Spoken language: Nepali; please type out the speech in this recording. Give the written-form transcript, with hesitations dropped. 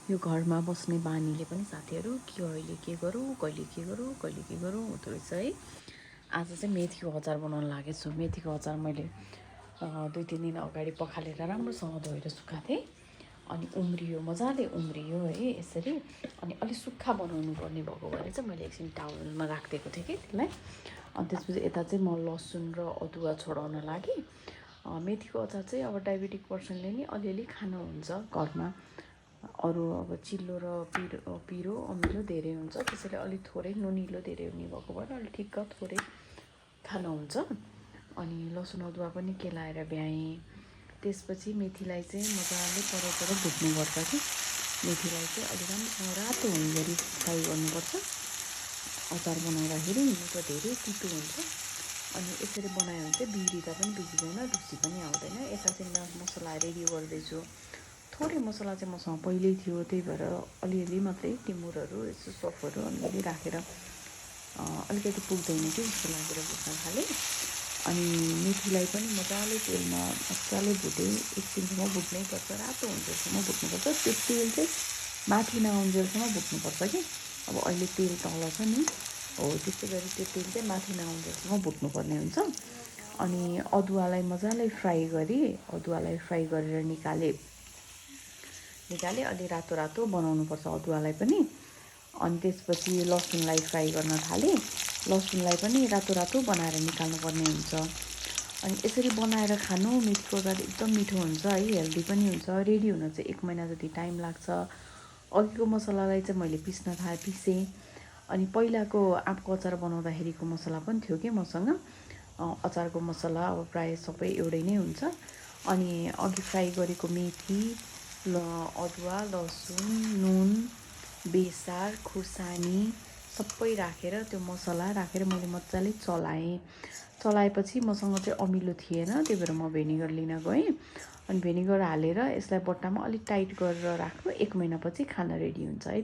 यो घरमा बस्ने बानीले पनि साथीहरू के अहिले के गरौँ कहिले के गरौँ कहिले के गरौँ हुँदो रहेछ है। आज चाहिँ मेथीको अचार बनाउन लागेको छु। मेथीको अचार मैले 2-3 दिन अगाडि पखालेर राम्रोसँग धोएर सुकाएको थिएँ। अनि उम्रियो, मजाले उम्रियो है यसरी। अनि अलिक सुक्खा बनाउनु पर्ने भएको भएर चाहिँ मैले एकछिन टावलमा राखिदिएको थिएँ कि त्यसलाई। अनि त्यसपछि यता चाहिँ म लसुन र अदुवा छोडाउन लागेँ। मेथीको अचार चाहिँ अब डायबेटिक पर्सनले नि अलिअलि खानुहुन्छ घरमा। अरू अब चिल्लो र पिरो अमिलो धेरै हुन्छ, त्यसैले अलिक थोरै नुनिलो धेरै हुने भएको भएर अलिक ठिक्क थोरै खानुहुन्छ। अनि लसुन अदुवा पनि केलाएर भ्याएँ। त्यसपछि मेथीलाई चाहिँ मजाले पर भुट्नुपर्छ कि मेथीलाई चाहिँ अलिक राम्रोसँग रातो हुने गरी फ्राई गर्नुपर्छ। अचार बनाउँदाखेरि त धेरै तितो हुन्छ। अनि यसरी बनायो भने चाहिँ बिग्रिँदा पनि बिग्रिँदैन, ढुसी पनि आउँदैन। यता चाहिँ मसला रेडी गर्दैछु। थोरै मसला चाहिँ मसँग पहिल्यै थियो, त्यही भएर अलिअलि मात्रै टिमुरहरू यसो सफहरू अलिअलि राखेर अलिकति पुग्दैन कि जस्तो लागेर भुट्न थालेँ। अनि मेथीलाई पनि मजाले तेलमा मजाले भुटेँ। एकछिनसम्म भुट्नैपर्छ, रातो हुन्जेलसम्म भुट्नुपर्छ। त्यो तेल चाहिँ माथि नआउन्जेलसम्म भुट्नुपर्छ कि अब अहिले तेल तल छ नि हो, त्यस्तै गरी त्यो तेल चाहिँ माथि नआउन्जेलसम्म भुट्नुपर्ने हुन्छ। अनि अदुवालाई मजाले फ्राई गरेर निकालेँ। अलि रातो रातो बनाउनुपर्छ अदुवालाई पनि। अनि त्यसपछि लसुनलाई फ्राई गर्न थालेँ। लसुनलाई पनि रातो रातो बनाएर निकाल्नुपर्ने हुन्छ। अनि यसरी बनाएर खानु मेथीको अचार एकदम मिठो हुन्छ है, हेल्दी पनि हुन्छ। रेडी हुन चाहिँ 1 महिना जति टाइम लाग्छ। अघिको मसलालाई चाहिँ मैले पिसेँ। अनि पहिलाको आँपको अचार बनाउँदाखेरिको मसला पनि थियो कि मसँग। अचारको मसला अब प्रायः सबै एउटै नै हुन्छ। अनि अघि फ्राई गरेको मेथी, अदुवा, लसुन, नुन, बेसार, खुर्सानी सबै राखेर त्यो मसला राखेर मैले मजाले चलाएपछि मसँग चाहिँ अमिलो थिएन, त्यही भएर म भेनिगर लिन गएँ। अनि भेनिगर हालेर यसलाई बट्टामा अलिक टाइट गरेर राख्नु, 1 महिनापछि खान रेडी हुन्छ है।